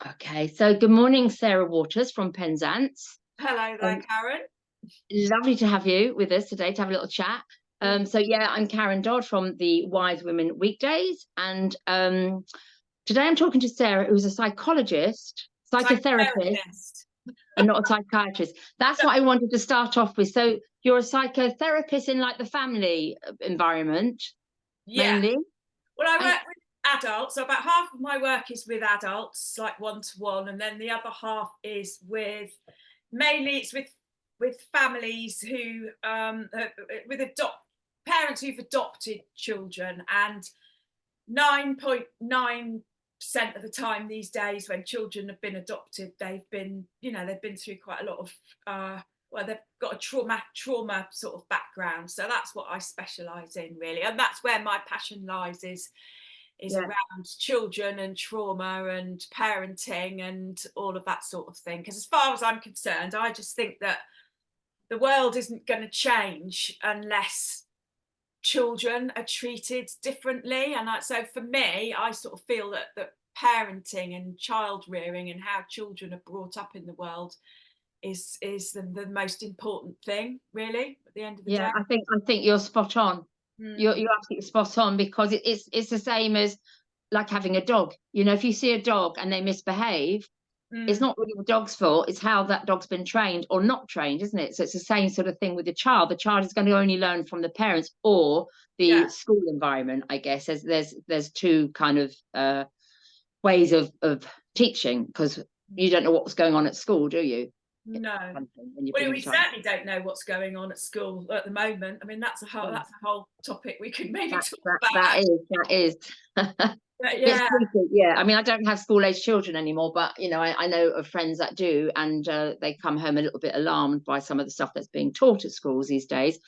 Okay, so good morning, Sarah Waters from Penzance. Hello there, Karen. Lovely to have you with us today to have a little chat. So yeah, I'm Karen Dodd from the Wise Women Weekdays, and today I'm talking to Sarah, who's a psychologist, psychotherapist, Psychotherapist. and not a psychiatrist. That's what I wanted to start off with. So you're a psychotherapist in like the family environment, Yeah. mainly? Well, I And work with adults. So about half of my work is with adults, like one-to-one, and then the other half is mainly it's with families who with parents who've adopted children, and 9.9% of the time these days when children have been adopted, they've been through quite a lot of they've got a trauma sort of background. So that's what I specialize in, really, and that's where my passion lies, is yeah, around children and trauma and parenting and all of that sort of thing. Because as far as I'm concerned, I just think that the world isn't going to change unless children are treated differently. And so for me, I sort of feel that parenting and child rearing and how children are brought up in the world is the most important thing, really, at the end of the yeah, day. I think you're spot on. You're Mm, you're absolutely spot on, because it's the same as like having a dog. If you see a dog and they misbehave, it's mm, not really the dog's fault, it's how that dog's been trained or not trained, isn't it? So it's the same sort of thing with the child. The child is going to only learn from the parents or yeah. the school environment, I guess. There's two kind of ways of teaching, because you don't know what's going on at school, do you? No. When you Well, bring the we child. certainly don't know what's going on at school at the moment. I mean, that's a whole topic we could maybe That talk that about. that is. But It's yeah. tricky, yeah. I mean, I don't have school age children anymore, but I know of friends that do, and they come home a little bit alarmed by some of the stuff that's being taught at schools these days.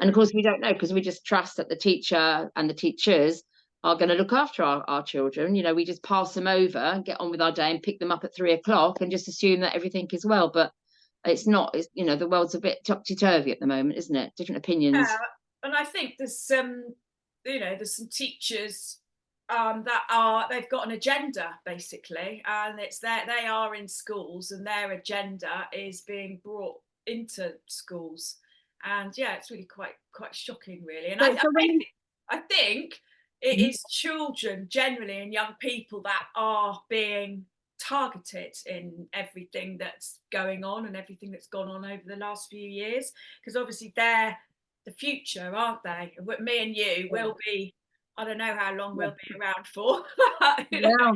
And of Mm, course, we don't know, because we just trust that the teacher and the teachers are going to look after our children. We just pass them over and get on with our day and pick them up at 3 o'clock and just assume that everything is well. But it's not. The world's a bit topsy-turvy at the moment, isn't it? Different yeah. opinions. And I think there's some teachers they've got an agenda, basically, and they are in schools and their agenda is being brought into schools. And yeah, it's really quite shocking, really. And So when I think it is children generally and young people that are being targeted in everything that's going on and everything that's gone on over the last few years, because obviously they're the future, aren't they? Me and you will be, I don't know how long we'll be around for. you know? Well,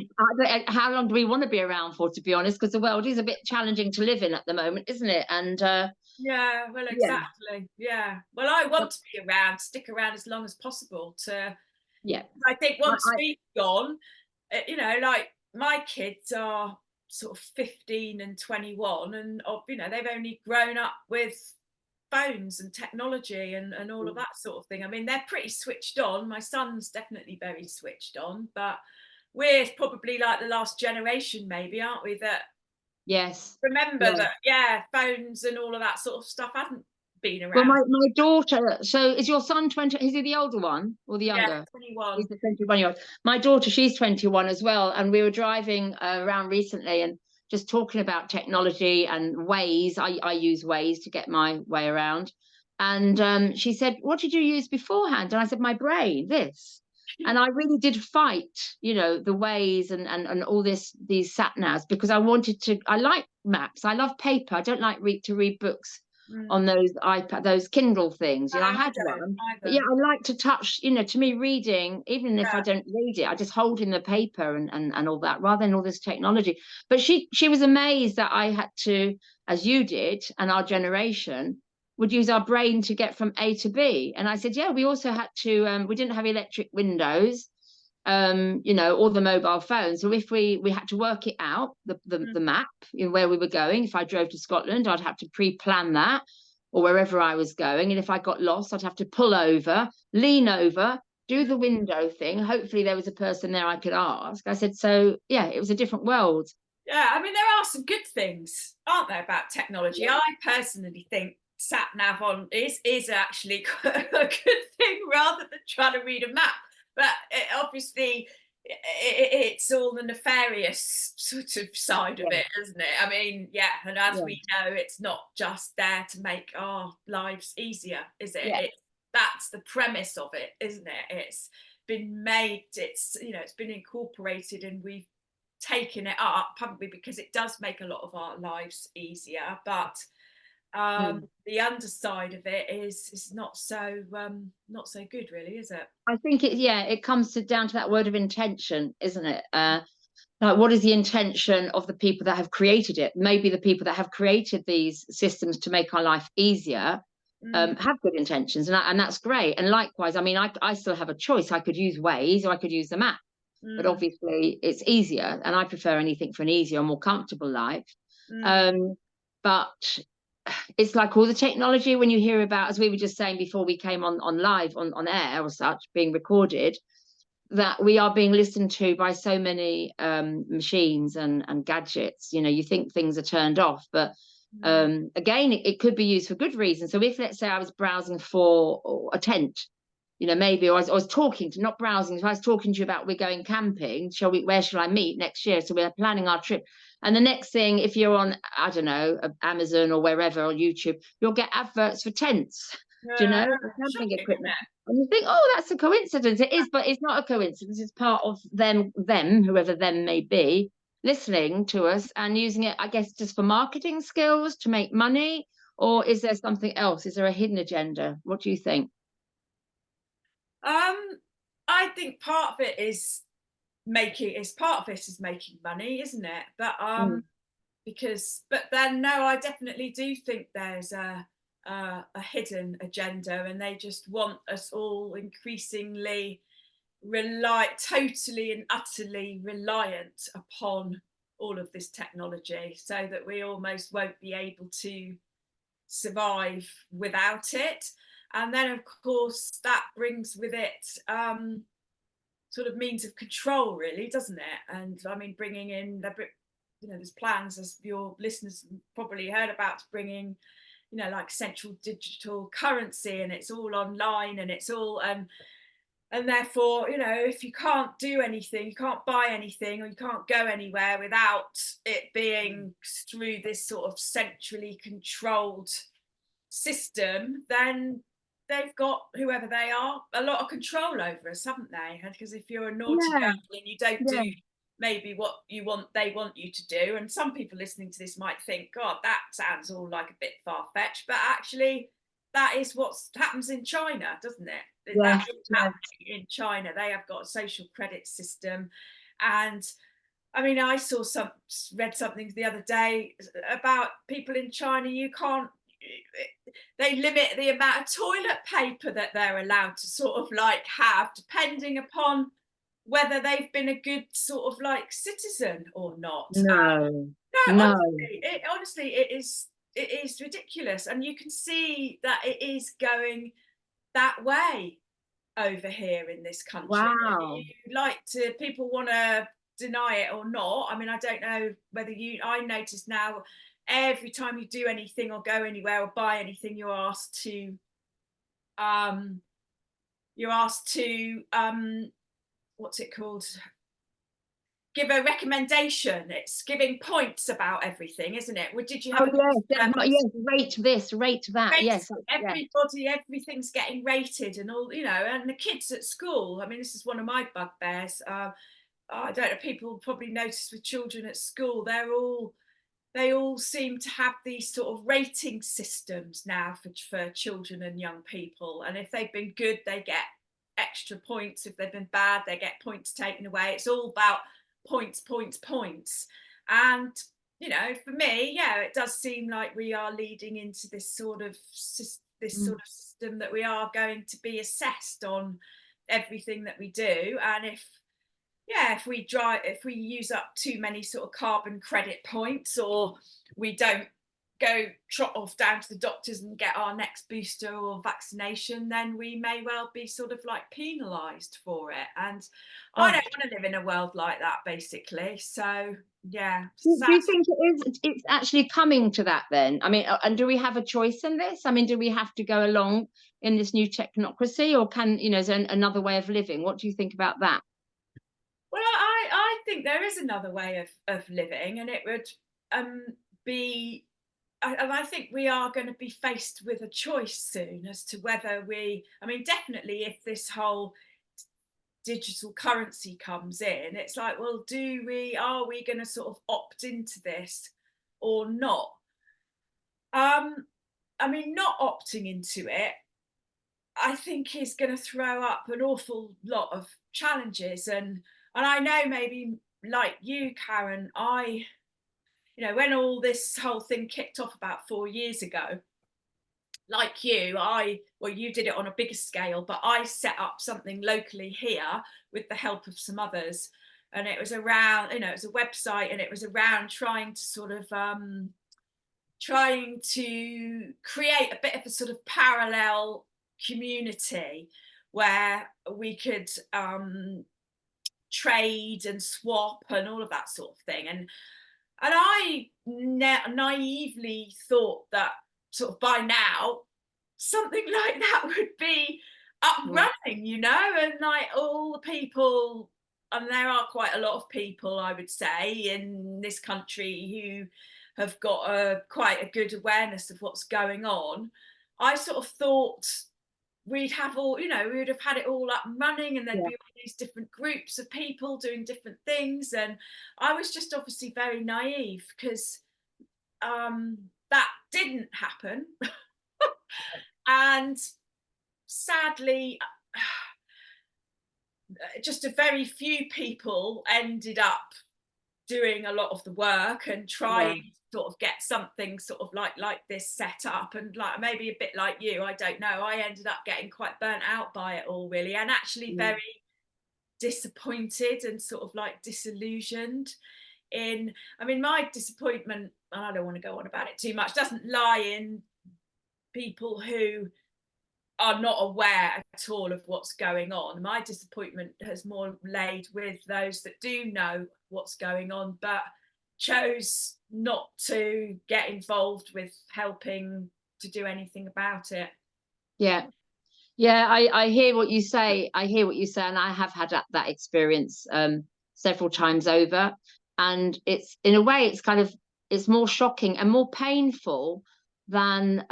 how long do we want to be around for, to be honest? Because the world is a bit challenging to live in at the moment, isn't it? And Yeah, well, yeah, exactly. Yeah. Well, I want to be around, stick around as long as possible. yeah, I think I, once I we've gone, like my kids are sort of 15 and 21, and they've only grown up with phones and technology and all of that sort of thing. I mean, they're pretty switched on. My son's definitely very switched on, but we're probably like the last generation, maybe, aren't we? That yes, remember yeah. that, yeah, phones and all of that sort of stuff hasn't been Well, around. my daughter. So is your son 20? Is he the older one or the Yeah, younger? He's 21. the 21-year-old. My daughter, she's 21 as well, and we were driving around recently and just talking about technology and Waze. I use Waze to get my way around, and she said, "What did you use beforehand?" And I said, "My brain, this." And I really did fight, the Waze and all these sat navs, because I wanted to. I like maps. I love paper. I don't like to read books Mm. on those iPad, those Kindle things. No, I I had don't one, but yeah, either. I like to touch. To me, reading, even if I Yeah. don't read it, I just hold in the paper and all that, rather than all this technology. But she was amazed that I had to, as you did, and our generation would use our brain to get from A to B. And I said, yeah, we also had to. We didn't have electric windows, or the mobile phone. So if we had to work it out, the Mm. map, where we were going. If I drove to Scotland, I'd have to pre-plan that, or wherever I was going. And if I got lost, I'd have to pull over, lean over, do the window thing. Hopefully there was a person there I could ask. I said, so yeah, it was a different world. Yeah, I mean, there are some good things, aren't there, about technology? Yeah. I personally think sat nav on is actually a good thing rather than trying to read a map. But obviously, it's all the nefarious sort of side of Yeah, it, isn't it? I mean, yeah, and as yeah, we know, it's not just there to make our lives easier, is it? yeah. That's the premise of it, isn't it? It's been made, it's, you know, it's been incorporated, and we've taken it up, haven't we? Because it does make a lot of our lives easier, but Mm. the underside of it is not so good, really, is it? I think it comes down to that word of intention, isn't it? Like, what is the intention of the people that have created it? Maybe the people that have created these systems to make our life easier Mm, have good intentions, and that's great. And likewise, I mean, I still have a choice. I could use Waze or I could use the map, but mm, obviously it's easier, and I prefer anything for an easier, more comfortable life. mm. Um, but it's like all the technology when you hear about, as we were just saying before we came on live on air or such, being recorded, that we are being listened to by so many machines and gadgets. You know, you think things are turned off, but Mm. again, it could be used for good reasons. So if, let's say, I was browsing for a tent, you know, maybe, or I was talking to, not browsing, if I was talking to you about we're going camping, where shall I meet next year? So we're planning our trip. And the next thing, if you're on, I don't know, Amazon or wherever, or YouTube, you'll get adverts for tents, do you Yeah, know, for camping shocking, isn't equipment. it? And you think, oh, that's a coincidence. It is, but it's not a coincidence. It's part of them, whoever them may be, listening to us and using it, I guess, just for marketing skills to make money. Or is there something else? Is there a hidden agenda? What do you think? Um, I think part of it is part of it is making money, isn't it? But Mm, but then no, I definitely do think there's a hidden agenda, and they just want us all increasingly totally and utterly reliant upon all of this technology, so that we almost won't be able to survive without it. And then, of course, that brings with it sort of means of control, really, doesn't it? And I mean, bringing in you know, there's plans, as your listeners probably heard about, bringing, you know, like central digital currency, and it's all online, and it's all and therefore, you know, if you can't do anything, you can't buy anything, or you can't go anywhere without it being through this sort of centrally controlled system, then they've got, whoever they are, a lot of control over us, haven't they? Because if you're a naughty yeah, girl and you don't yeah. do maybe what they want you to do, and some people listening to this might think, God, that sounds all like a bit far-fetched, but actually that is what happens in China, doesn't it? Yes, That is yes. happening in China. They have got a social credit system. And I mean, read something the other day about people in China. You can't, they limit the amount of toilet paper that they're allowed to sort of like have, depending upon whether they've been a good sort of like citizen or not. No, No, no. honestly, it is ridiculous, and you can see that it is going that way over here in this country. Wow. People want to deny it or not. I mean, I don't know whether I notice now, every time you do anything or go anywhere or buy anything, um, you're asked to, what's it called? Give a recommendation. It's giving points about everything, isn't it? Well, did you have Oh a good yes, service? yes. Rate this, rate that. Rate Yes, yeah. everybody, everything's getting rated, and all, you know, and the kids at school. I mean, this is one of my bugbears. I don't know, people probably notice with children at school, they all seem to have these sort of rating systems now for children and young people. And if they've been good, they get extra points. If they've been bad, they get points taken away. It's all about points, points, points. And you know, for me, yeah, it does seem like we are leading into this Mm. sort of system, that we are going to be assessed on everything that we do. And if we use up too many sort of carbon credit points, or we don't go trot off down to the doctors and get our next booster or vaccination, then we may well be sort of like penalized for it. And I Oh, don't want to live in a world like that, basically. So yeah, do sad. you think it's actually coming to that then? I mean, and do we have a choice in this? I mean, do we have to go along in this new technocracy, or can, you know, is there another way of living? What do you think about that? Well, think there is another way of living, and it would be, and I think we are going to be faced with a choice soon as to whether I mean, definitely if this whole digital currency comes in, it's like, well, are we going to sort of opt into this or not? I mean, not opting into it, I think, is going to throw up an awful lot of challenges. And I know, maybe like you, Karen, when all this whole thing kicked off about 4 years ago, like you, well, you did it on a bigger scale, but I set up something locally here with the help of some others. And it was around, it was a website, and it was around trying to sort of trying to create a bit of a sort of parallel community where we could trade and swap and all of that sort of thing. And I naively thought that sort of by now something like that would be up Mm. running, and like all the people, and there are quite a lot of people, I would say, in this country who have got quite a good awareness of what's going on. I sort of thought we'd have we would have had it all up and running, and there'd Yeah. be all these different groups of people doing different things. And I was just obviously very naive, because that didn't happen. And sadly, just a very few people ended up doing a lot of the work and trying Yeah. to sort of get something sort of like this set up. And like, maybe a bit like you, I don't know, I ended up getting quite burnt out by it all, really, and actually Mm. very disappointed and sort of like disillusioned. I mean, my disappointment, and I don't want to go on about it too much, doesn't lie in people who are not aware at all of what's going on. My disappointment has more laid with those that do know what's going on, but chose not to get involved with helping to do anything about it. Yeah. Yeah, I hear what you say. I hear what you say, and I have had that experience several times over. And it's, in a way, it's more shocking and more painful than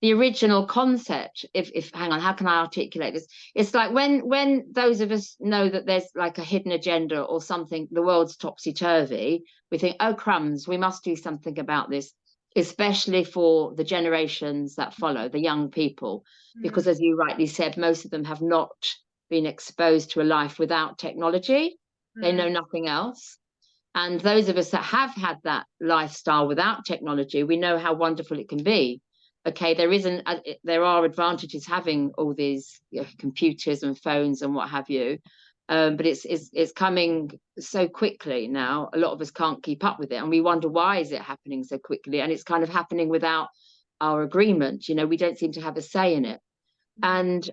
the original concept. If hang on, how can I articulate this? It's like when those of us know that there's like a hidden agenda or something, the world's topsy-turvy, we think, oh crumbs, we must do something about this, especially for the generations that follow, the young people, because, as you rightly said, most of them have not been exposed to a life without technology. They know nothing else. And those of us that have had that lifestyle without technology, we know how wonderful it can be. Okay, there are advantages having all these computers and phones and what have you, but it's coming so quickly now. A lot of us can't keep up with it, and we wonder, why is it happening so quickly? And it's kind of happening without our agreement. We don't seem to have a say in it. And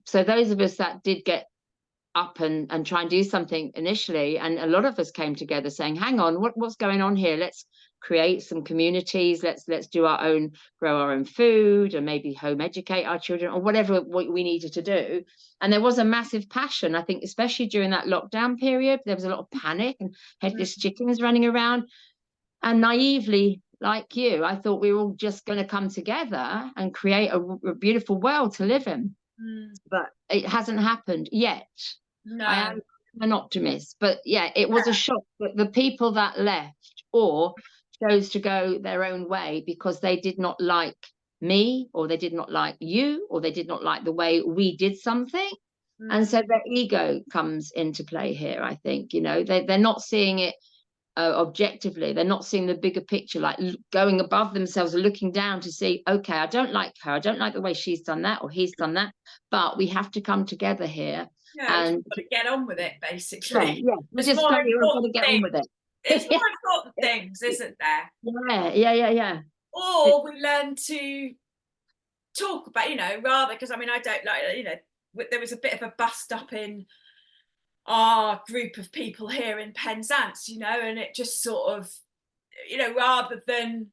so those of us that did get up and try and do something initially, and a lot of us came together saying, hang on, what's going on here? Let's create some communities. Let's do our own, grow our own food, and maybe home educate our children, or whatever we needed to do. And there was a massive passion, I think, especially during that lockdown period. There was a lot of panic and headless chickens running around. And naively, like you, I thought we were all just going to come together and create a beautiful world to live in. But it hasn't happened yet. No. I am an optimist, but yeah, it was a shock that the people that left or chose to go their own way because they did not like me, or they did not like you, or they did not like the way we did something. And so their ego comes into play here, I think. They're not seeing it objectively. They're not seeing the bigger picture, like going above themselves and looking down to see, okay, I don't like her, I don't like the way she's done that or he's done that, but we have to come together here. And got to get on with it, basically. Yeah, There's more important to get on with it. There's more important things, isn't there? Yeah. Or we learn to talk about, rather, because I mean, I don't like, there was a bit of a bust up in our group of people here in Penzance, and it just sort of, rather than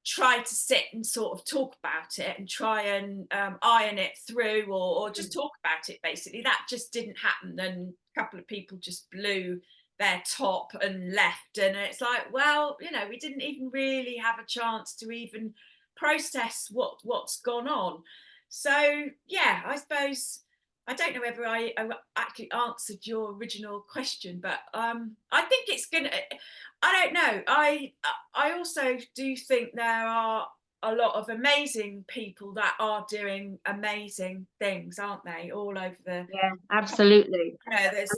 try to sit and sort of talk about it and try and iron it through, or just talk about it, basically, that just didn't happen. And couple of people just blew their top and left, and it's like, well, you know, we didn't even really have a chance to even process what's gone on. So yeah, I suppose I don't know whether I actually answered your original question, but I think it's gonna. I don't know. I also do think there are a lot of amazing people that are doing amazing things, aren't they? All over the. Yeah, absolutely. You know, there's.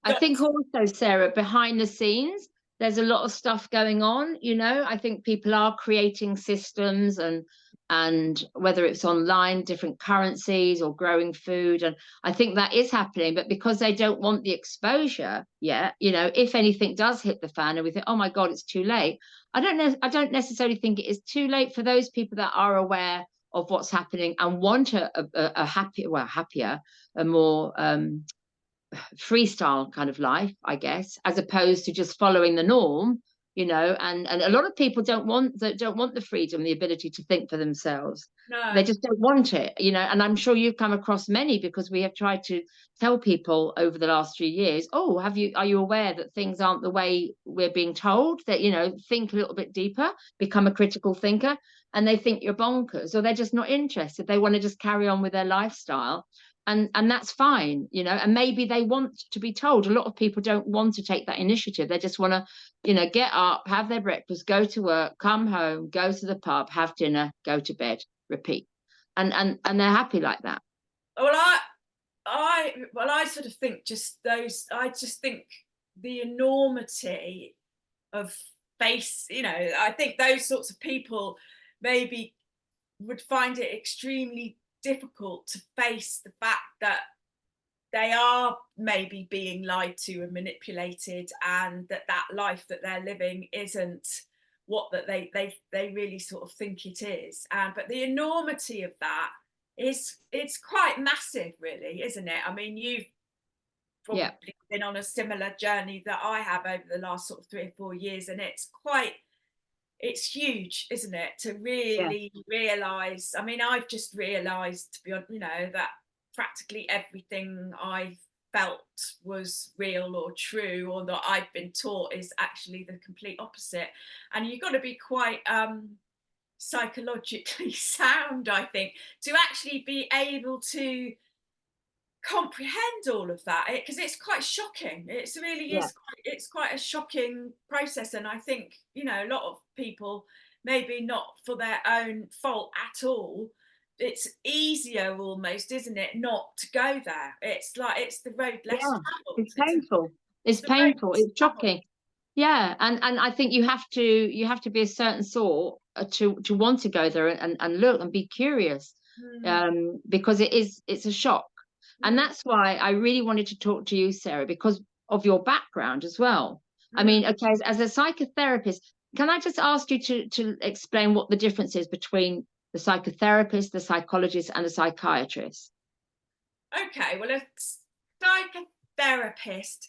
I think also, Sarah, behind the scenes, there's a lot of stuff going on. You know, I think people are creating systems, and whether it's online, different currencies or growing food. And I think that is happening, but because they don't want the exposure yet, you know, if anything does hit the fan and we think, oh my God, it's too late. I don't know. I don't necessarily think it is too late for those people that are aware of what's happening and want a happier, a more freestyle kind of life, I guess, as opposed to just following the norm, you know. And a lot of people don't want the freedom, the ability to think for themselves. No. They just don't want it, you know. And I'm sure you've come across many, because we have tried to tell people over the last 3 years, oh, are you aware that things aren't the way we're being told, that, you know, think a little bit deeper, become a critical thinker. And they think you're bonkers, or they're just not interested. They want to just carry on with their lifestyle. And that's fine, you know. And maybe they want to be told. A lot of people don't want to take that initiative. They just want to, you know, get up, have their breakfast, go to work, come home, go to the pub, have dinner, go to bed, repeat. And they're happy like that. Well, I sort of think just those. I just think the enormity of face. You know, I think those sorts of people maybe would find it extremely difficult to face the fact that they are maybe being lied to and manipulated, and that life that they're living isn't what that they really sort of think it is. But the enormity of that is, it's quite massive, really, isn't it? I mean, you've probably been on a similar journey that I have over the last sort of 3 or 4 years, and it's huge, isn't it, to really realize. I mean, I've just realized, to be honest, you know, that practically everything I felt was real or true, or that I've been taught, is actually the complete opposite. And you've got to be quite psychologically sound, I think, to actually be able to comprehend all of that, because it's quite shocking. It really is. It's quite a shocking process, and I think, you know, a lot of people, maybe not for their own fault at all, it's easier almost, isn't it, not to go there. It's like it's the road less traveled. It's painful. It's painful. It's shocking. Yeah, and I think you have to be a certain sort to want to go there and look and be curious, because it's a shock. And that's why I really wanted to talk to you, Sarah, because of your background as well. I mean, okay, as a psychotherapist, can I just ask you to explain what the difference is between the psychotherapist, the psychologist, and the psychiatrist? Okay, well, a psychotherapist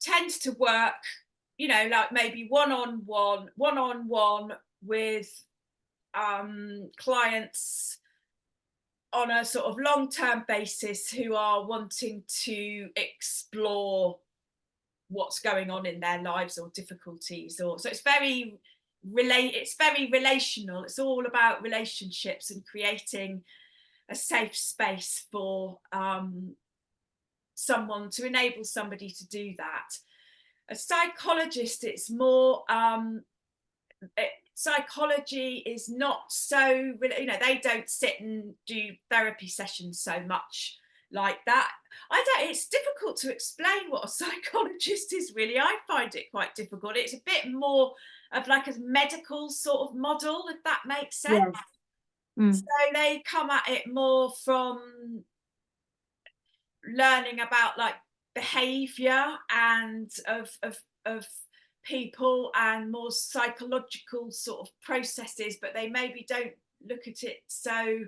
tends to work, you know, like maybe one-on-one with clients on a sort of long-term basis, who are wanting to explore what's going on in their lives or difficulties, or so it's very relational. It's all about relationships and creating a safe space for someone, to enable somebody to do that. A psychologist, it's more psychology is not so, you know, they don't sit and do therapy sessions so much like that. It's difficult to explain what a psychologist is, really. I find it quite difficult. It's a bit more of like a medical sort of model, if that makes sense. So they come at it more from learning about like behavior and of people, and more psychological sort of processes, but they maybe don't look at it so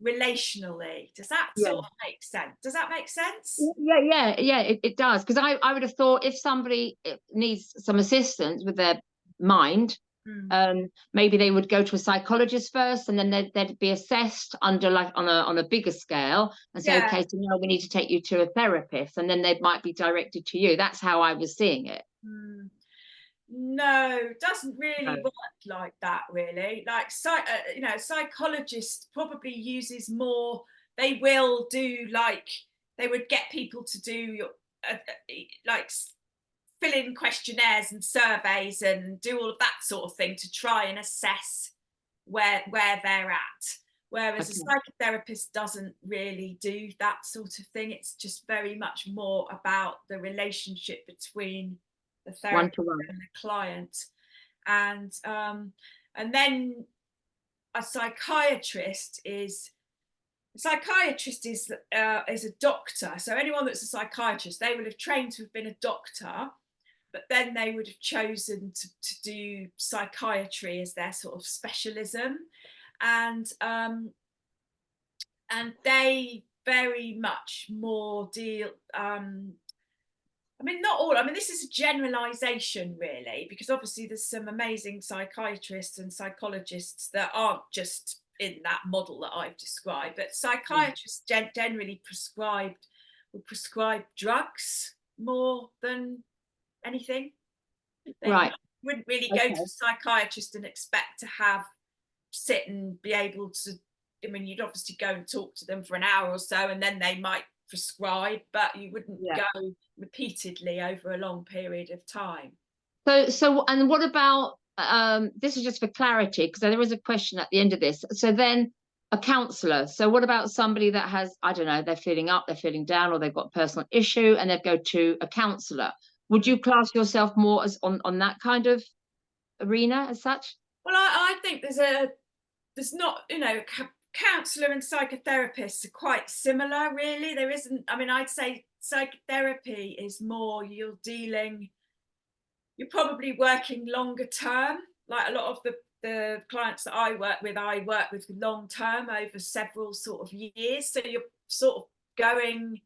relationally. Does that sort of make sense? Does that make sense? Yeah, it does. Because I would have thought, if somebody needs some assistance with their mind, Maybe they would go to a psychologist first, and then they'd be assessed under, like, on a bigger scale, and say, okay, so now we need to take you to a therapist, and then they might be directed to you. That's how I was seeing it. No, doesn't really work like that, really. Like, you know, a psychologist probably uses more. They will do, like, they would get people to do like fill in questionnaires and surveys and do all of that sort of thing to try and assess where they're at. Whereas a psychotherapist doesn't really do that sort of thing. It's just very much more about the relationship between the therapist and the client. And then a psychiatrist is a doctor. So anyone that's a psychiatrist, they would have trained to have been a doctor, but then they would have chosen to do psychiatry as their sort of specialism. And they very much more deal, I mean, not all, I mean, this is a generalization, really, because obviously there's some amazing psychiatrists and psychologists that aren't just in that model that I've described, but psychiatrists generally would prescribe drugs more than anything. They wouldn't really go to a psychiatrist and expect to sit and be able to, I mean, you'd obviously go and talk to them for an hour or so, and then they might prescribe, but you wouldn't go repeatedly over a long period of time. So and what about, this is just for clarity, because there is a question at the end of this. So then a counsellor. So what about somebody that has, I don't know, they're feeling up, they're feeling down, or they've got a personal issue, and they go to a counsellor? Would you class yourself more as on that kind of arena as such? Well, I think there's not, you know, counsellor and psychotherapists are quite similar, really. There isn't, I mean, I'd say psychotherapy is more, you're probably working longer term. Like a lot of the clients that I work with long term over several sort of years. So you're sort of going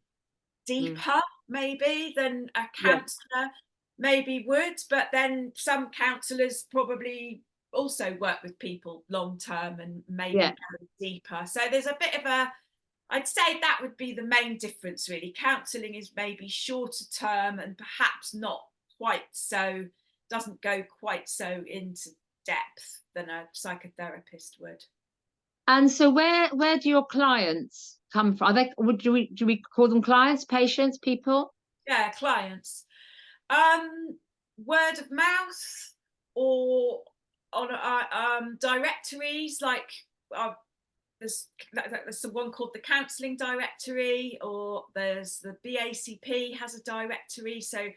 deeper maybe than a counsellor maybe would, but then some counsellors probably also work with people long term and maybe go deeper. So there's a bit of I'd say that would be the main difference, really. Counselling is maybe shorter term and perhaps not quite so, doesn't go quite so into depth than a psychotherapist would. And so where do your clients come from? Are they, do we call them clients, patients, people? Yeah, clients. Word of mouth, or on directories, like there's one called the Counselling Directory, or there's the BACP has a directory. So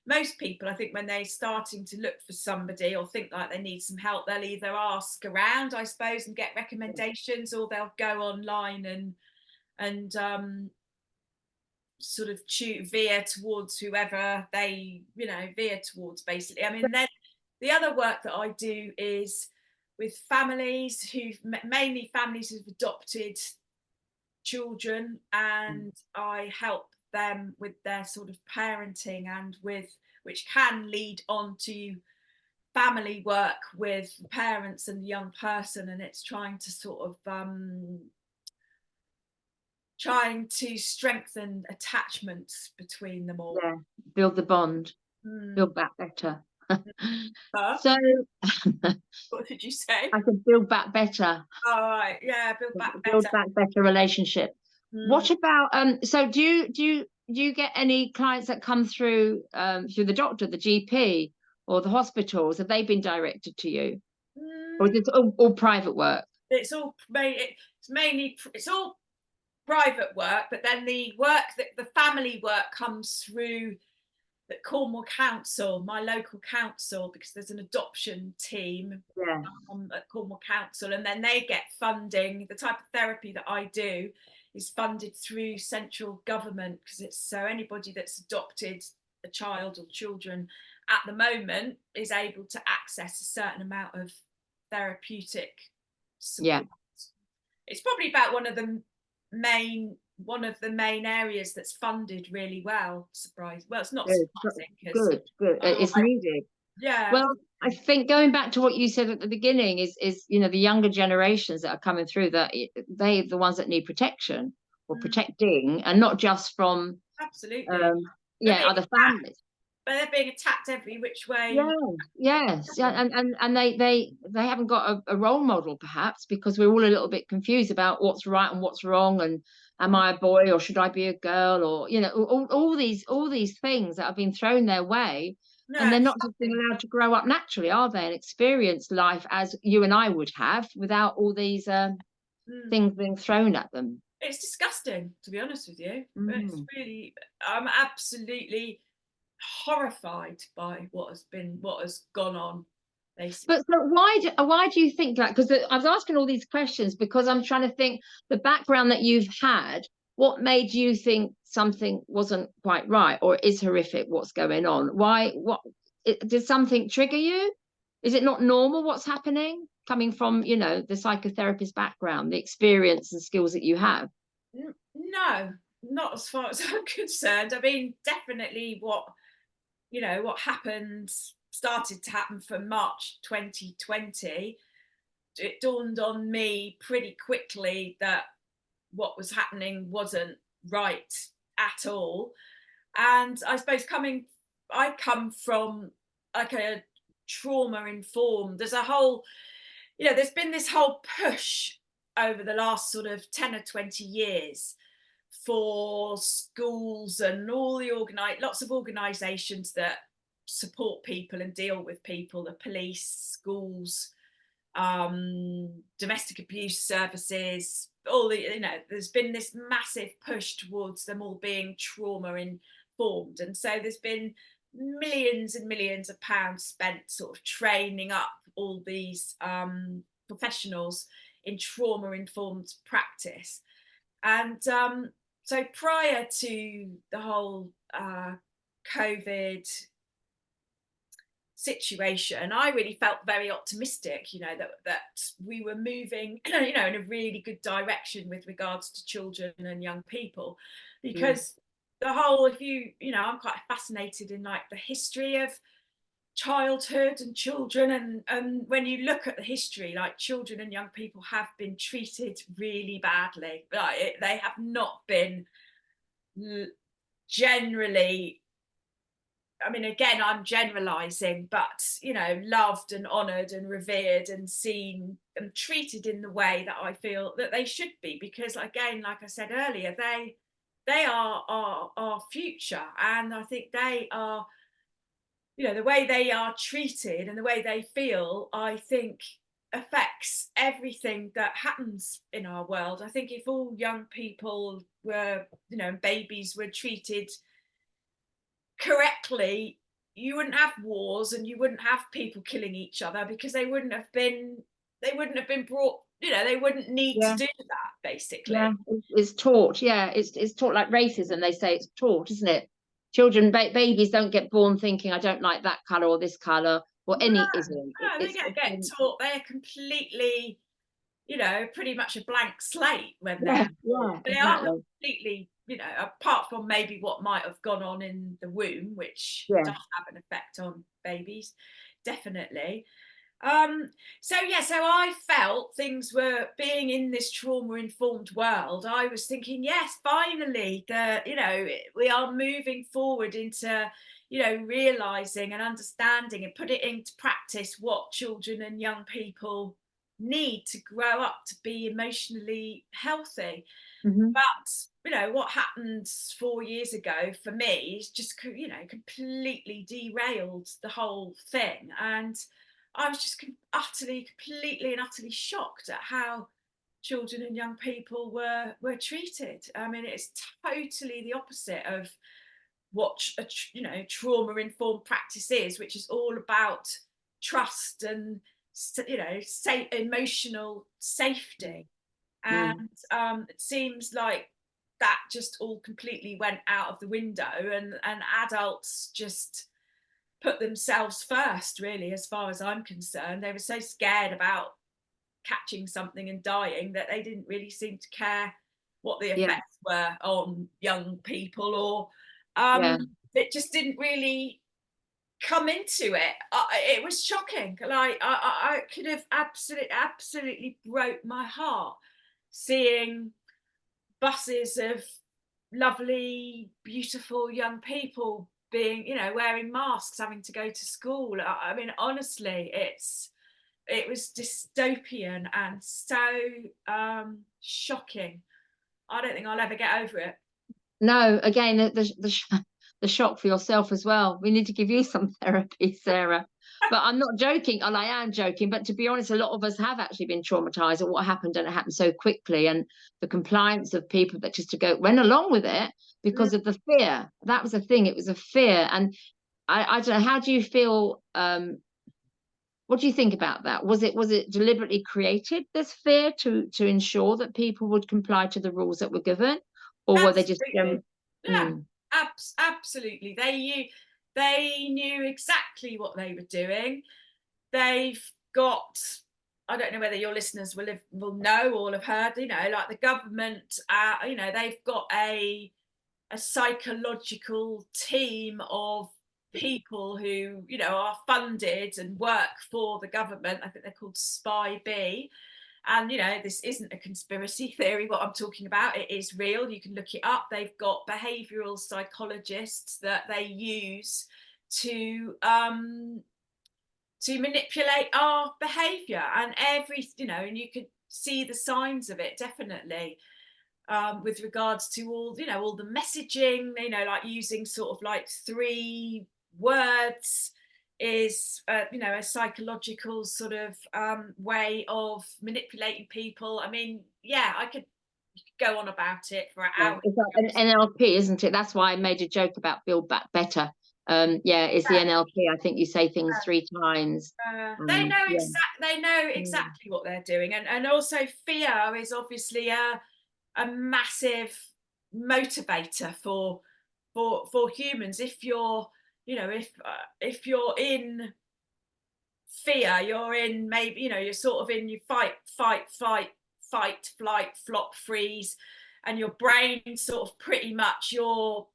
most people, I think, when they're starting to look for somebody or think like they need some help, they'll either ask around, I suppose, and get recommendations, or they'll go online and sort of veer towards whoever they, you know, veer towards, basically. I mean, then the other work that I do is with families mainly families who've adopted children, and I help them with their sort of parenting, and which can lead on to family work with parents and the young person, and it's trying to sort of trying to strengthen attachments between them all. Yeah, build the bond, build back better. So what did you say? I could build back better. All right, yeah, build back better relationship. What about so do you get any clients that come through through the doctor, the GP, or the hospitals? Have they been directed to you, or is it all private work? It's all private work, but then the work that the family work comes through that Cornwall Council, my local council, because there's an adoption team at Cornwall Council, and then they get funding. The type of therapy that I do is funded through central government, because it's so anybody that's adopted a child or children at the moment is able to access a certain amount of therapeutic support. It's probably about one of the main areas that's funded really well. Well, it's not surprising. Good. It's needed. Yeah. Well, I think going back to what you said at the beginning is the younger generations that are coming through, that they're the ones that need protection or Mm, protecting, and not just from absolutely. um They're yeah, being other attacked, families. but they're being attacked every which way. Yeah, yes, yeah, Possible. and they haven't got a role model, perhaps, because we're all a little bit confused about what's right and what's wrong, and am Mm, I a boy or should I be a girl, or all these things that have been thrown their way, no, and they're it's not just being shocking. allowed to grow up naturally, are they, and experience life as you and I would have without all these Mm. things being thrown at them. It's disgusting, to be honest with you. It's Mm. really, I'm absolutely horrified by what has gone on, basically. But so why do you think that? Because I was asking all these questions because I'm trying to think the background that you've had. What made you think something wasn't quite right, or is horrific? What's going on? Why? Did something trigger you? Is it not normal? What's happening? Coming from the psychotherapist background, the experience and skills that you have. No, not as far as I'm concerned. I mean, definitely what happened started to happen from March 2020. It dawned on me pretty quickly that what was happening wasn't right at all. And I suppose I come from like a trauma informed. There's been this whole push over the last sort of 10 or 20 years for schools and lots of organizations that support people and deal with people, the police, schools, domestic abuse services, there's been this massive push towards them all being trauma informed. And so there's been millions and millions of pounds spent sort of training up all these professionals in trauma informed practice. And so prior to the whole COVID situation, I really felt very optimistic, that we were moving, in a really good direction with regards to children and young people, Mm. because the whole, if I'm quite fascinated in like the history of childhood and children, and when you look at the history, like children and young people have been treated really badly. Like they have not been generally, I mean, again, I'm generalizing, but loved and honored and revered and seen and treated in the way that I feel that they should be, because again, like I said earlier, they are our future, and I think they are, the way they are treated and the way they feel, I think affects everything that happens in our world. I think if all young people were, babies were treated correctly, you wouldn't have wars and you wouldn't have people killing each other, because they wouldn't have been brought, they wouldn't need to Yeah, do that, basically. yeah, it's taught. Yeah, it's taught like racism. They say it's taught, isn't it? Children, babies don't get born thinking I don't like that color or this color or No, any ism. no, they get taught they're completely, pretty much a blank slate when Yeah, they're born. yeah, They are exactly. completely, apart from maybe what might have gone on in the womb, which Yeah. does have an effect on babies, definitely. So I felt things were being in this trauma informed world. I was thinking, yes, finally, we are moving forward into, realizing and understanding and put it into practice what children and young people need to grow up to be emotionally healthy. Hmm. But what happened 4 years ago for me is just completely derailed the whole thing. And I was just utterly, completely and utterly shocked at how children and young people were treated. I mean, it's totally the opposite of what trauma informed practice is, which is all about trust and emotional safety. Mm. And it seems like that just all completely went out of the window, and adults just put themselves first, really, as far as I'm concerned. They were so scared about catching something and dying that they didn't really seem to care what the Yeah, effects were on young people, or yeah, it just didn't really come into it, it was shocking. Like I could have absolutely broke my heart seeing buses of lovely, beautiful young people being, wearing masks, having to go to school. I mean, honestly, it was dystopian and so shocking. I don't think I'll ever get over it. No, again, the shock for yourself as well. We need to give you some therapy, Sarah. But I'm not joking, and I am joking. But to be honest, a lot of us have actually been traumatized at what happened, and it happened so quickly. And the compliance of people that just went along with it Mm. because of the fear. That was the thing. It was a fear. And I don't know. How do you feel? What do you think about that? Was it deliberately created, this fear, to ensure that people would comply to the rules that were given, or were they just Absolutely. Yeah, mm, absolutely. They knew exactly what they were doing. They've got, I don't know whether your listeners will know or have heard, like the government, they've got a psychological team of people who, are funded and work for the government. I think they're called Spy B. And, this isn't a conspiracy theory, what I'm talking about. It is real. You can look it up. They've got behavioral psychologists that they use to manipulate our behavior and and you could see the signs of it definitely, with regards to all the messaging, like using sort of like 3 words is, a psychological sort of way of manipulating people. I mean, yeah, you could go on about it for yeah, hours. it's like an NLP, isn't it? That's why I made a joke about Build Back Better. Yeah, it's the NLP. I think you say things 3 times. Yeah. They know Mm. exactly what they're doing, and also fear is obviously a massive motivator for humans. If you're, if you're in fear, you're in, maybe, you're sort of in your fight, flight, flop, freeze, and your brain sort of pretty much your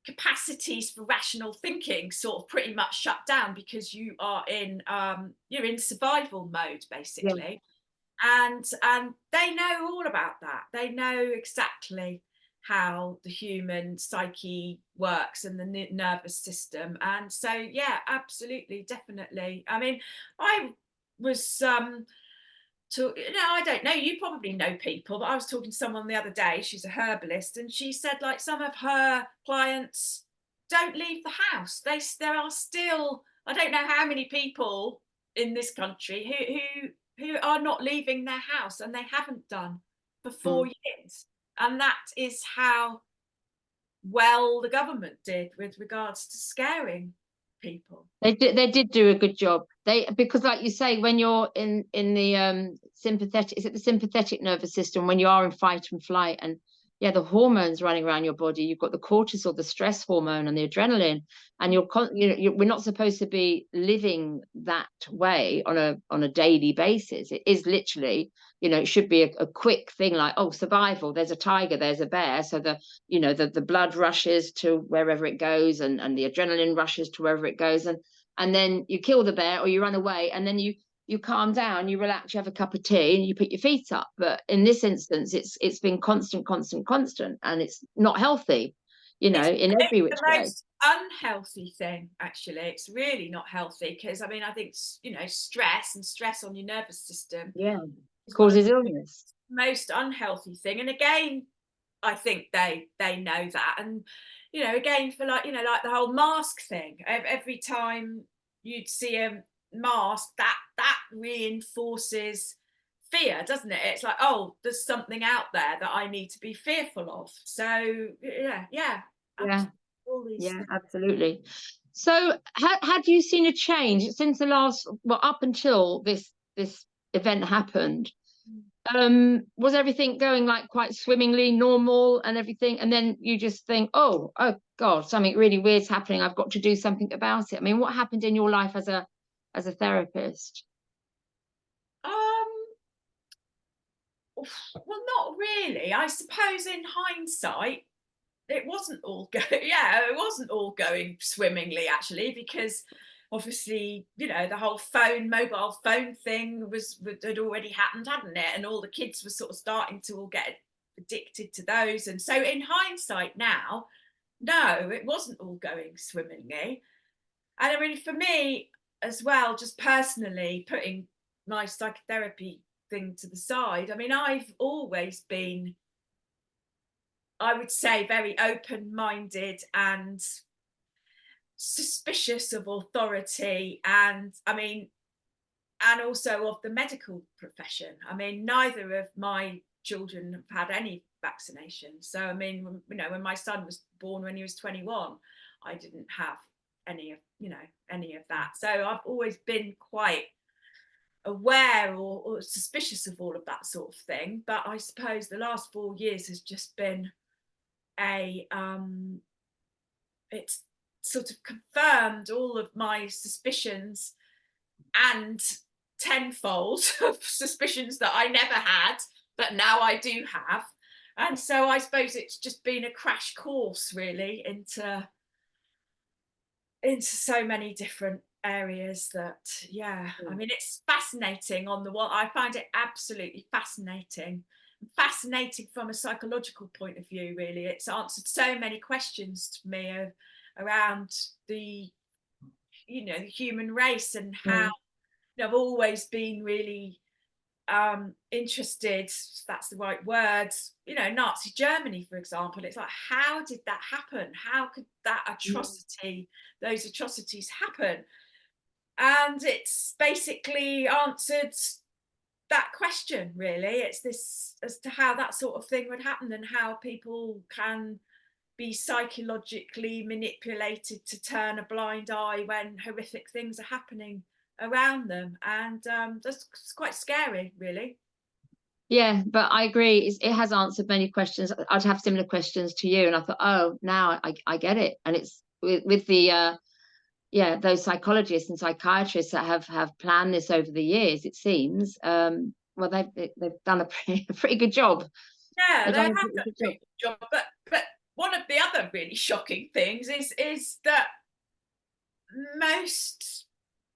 capacities for rational thinking sort of pretty much shut down because you're in survival mode Yeah. basically. And they know all about that. They know exactly how the human psyche works and the nervous system. And so, yeah, absolutely, definitely. I mean, I was I don't know, you probably know people, but I was talking to someone the other day, she's a herbalist, and she said like some of her clients don't leave the house. There are still, I don't know how many people in this country who are not leaving their house, and they haven't done for four Mm. years. And that is how well the government did with regards to scaring people. They did do a good job. Because like you say, when you're in the sympathetic, is it the sympathetic nervous system, when you are in fight and flight, and yeah, the hormones running around your body, you've got the cortisol, the stress hormone, and the adrenaline, and we're not supposed to be living that way on a daily basis. It is literally, it should be a quick thing, like, oh, survival, there's a tiger, there's a bear, so the blood rushes to wherever it goes, and the adrenaline rushes to wherever it goes, and then you kill the bear or you run away, and then you calm down, you relax, you have a cup of tea, and you put your feet up. But in this instance, it's been constant, and it's not healthy, in every It's which the way. most unhealthy thing, actually. It's really not healthy because, I mean, I think, stress on your nervous system Yeah, is one of causes illness. the most unhealthy thing. And again, I think they know that. And, again, for like the whole mask thing, every time you'd see a mask, that reinforces fear, doesn't it? It's like, oh, there's something out there that I need to be fearful of. So yeah, Yeah, absolutely. All these yeah, things. absolutely. So had you seen a change since the last, well, up until this event happened? Was everything going like quite swimmingly, normal and everything, and then you just think, oh god, something really weird's happening, I've got to do something about it? I mean, what happened in your life as a therapist? Um, well, not really. I suppose in hindsight, it wasn't all it wasn't all going swimmingly, actually, because obviously, the whole mobile phone thing had already happened, hadn't it? And all the kids were sort of starting to all get addicted to those. And so in hindsight now, no, it wasn't all going swimmingly. And I mean, for me as well, just personally putting my psychotherapy thing to the side, I mean, I've always been, I would say, very open-minded and suspicious of authority, and I mean, and also of the medical profession. I mean, neither of my children have had any vaccination. So I mean, when my son was born when he was 21, I didn't have any of any of that. So I've always been quite aware or suspicious of all of that sort of thing. But I suppose the last 4 years has just been a it's sort of confirmed all of my suspicions, and tenfold of suspicions that I never had, but now I do have. And so I suppose it's just been a crash course really into so many different areas that, yeah, I mean, it's fascinating. On the one, I find it absolutely fascinating from a psychological point of view. Really, it's answered so many questions to me around the the human race, and how Mm. I've always been really interested, if that's the right word, Nazi Germany, for example. It's like, how did that happen? How could those atrocities happen? And it's basically answered that question, really. It's this, as to how that sort of thing would happen, and how people can be psychologically manipulated to turn a blind eye when horrific things are happening around them. And that's quite scary, really. Yeah, but I agree. It has answered many questions. I'd have similar questions to you, and I thought, oh, now I get it. And it's with the yeah, those psychologists and psychiatrists that have planned this over the years. It seems well, they've done a pretty good job. Yeah, They've they done have a done pretty good a job. pretty good job. But one of the other really shocking things is that most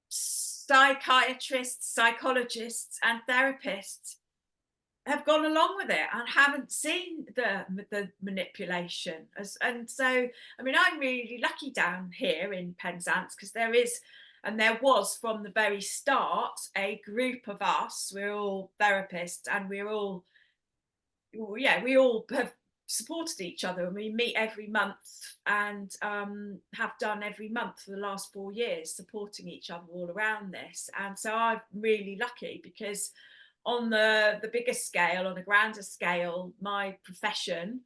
psychiatrists, psychologists, and therapists have gone along with it and haven't seen the manipulation. And so, I mean, I'm really lucky down here in Penzance, because there was from the very start a group of us. We're all therapists, and we all have supported each other, and we meet every month, and have done every month for the last 4 years, supporting each other all around this. And so I'm really lucky, because on the bigger scale, on a grander scale, my profession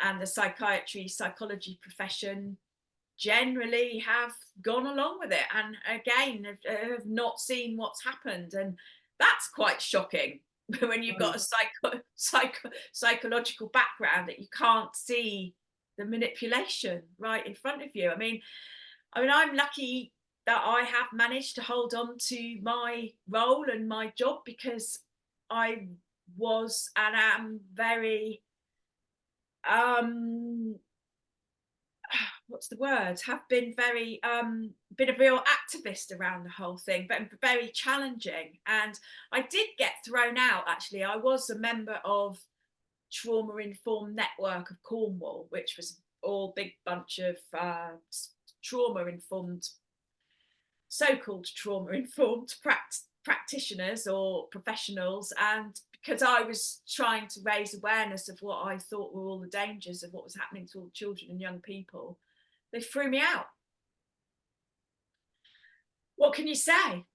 and the psychology profession generally have gone along with it, and again have not seen what's happened. And that's quite shocking when you've got a psychological background, that you can't see the manipulation right in front of you. I mean, I'm lucky that I have managed to hold on to my role and my job, because I was and am very what's the word, have been very been a real activist around the whole thing, but very challenging. And I did get thrown out, actually. I was a member of Trauma Informed Network of Cornwall, which was all big bunch of trauma informed, so-called trauma informed practitioners or professionals. And because I was trying to raise awareness of what I thought were all the dangers of what was happening to all children and young people, they threw me out. What can you say?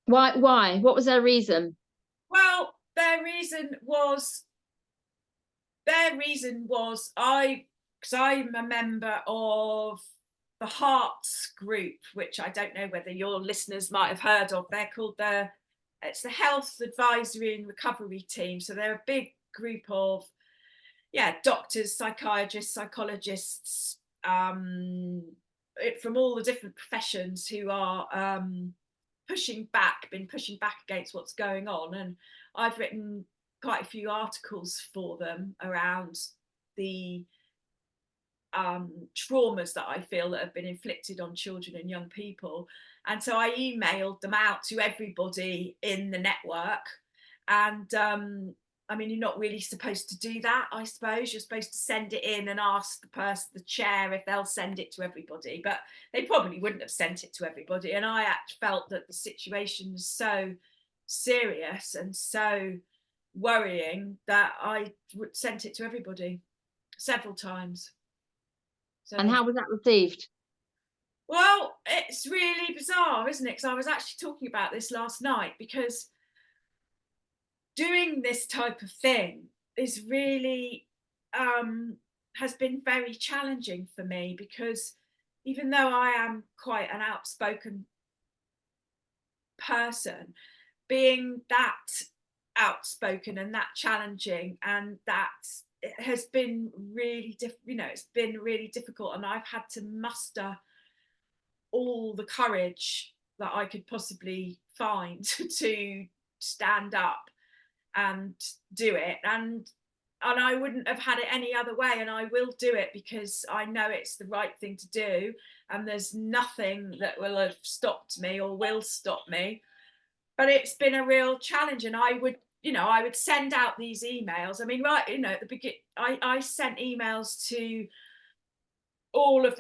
Why? What was their reason? Well, their reason was because I'm a member of the Hearts group, which I don't know whether your listeners might have heard of. They're called it's the Health Advisory and Recovery Team. So they're a big group of doctors, psychiatrists, psychologists, from all the different professions, who are been pushing back against what's going on. And I've written quite a few articles for them around the traumas that I feel that have been inflicted on children and young people. And so I emailed them out to everybody in the network. And I mean, you're not really supposed to do that, I suppose. You're supposed to send it in and ask the person, the chair, if they'll send it to everybody. But they probably wouldn't have sent it to everybody. And I felt that the situation was so serious and so worrying that I sent it to everybody several times. So, And how was that received? well, it's really bizarre, isn't it? Because I was actually talking about this last night, because doing this type of thing is really has been very challenging for me, because even though I am quite an outspoken person, being that outspoken and that challenging and that it has been really it's been really difficult, and I've had to muster all the courage that I could possibly find to stand up and do it, and I wouldn't have had it any other way, and I will do it because I know it's the right thing to do, and there's nothing that will have stopped me or will stop me. But it's been a real challenge, and I would send out these emails. I mean, right, at the beginning, I sent emails to all of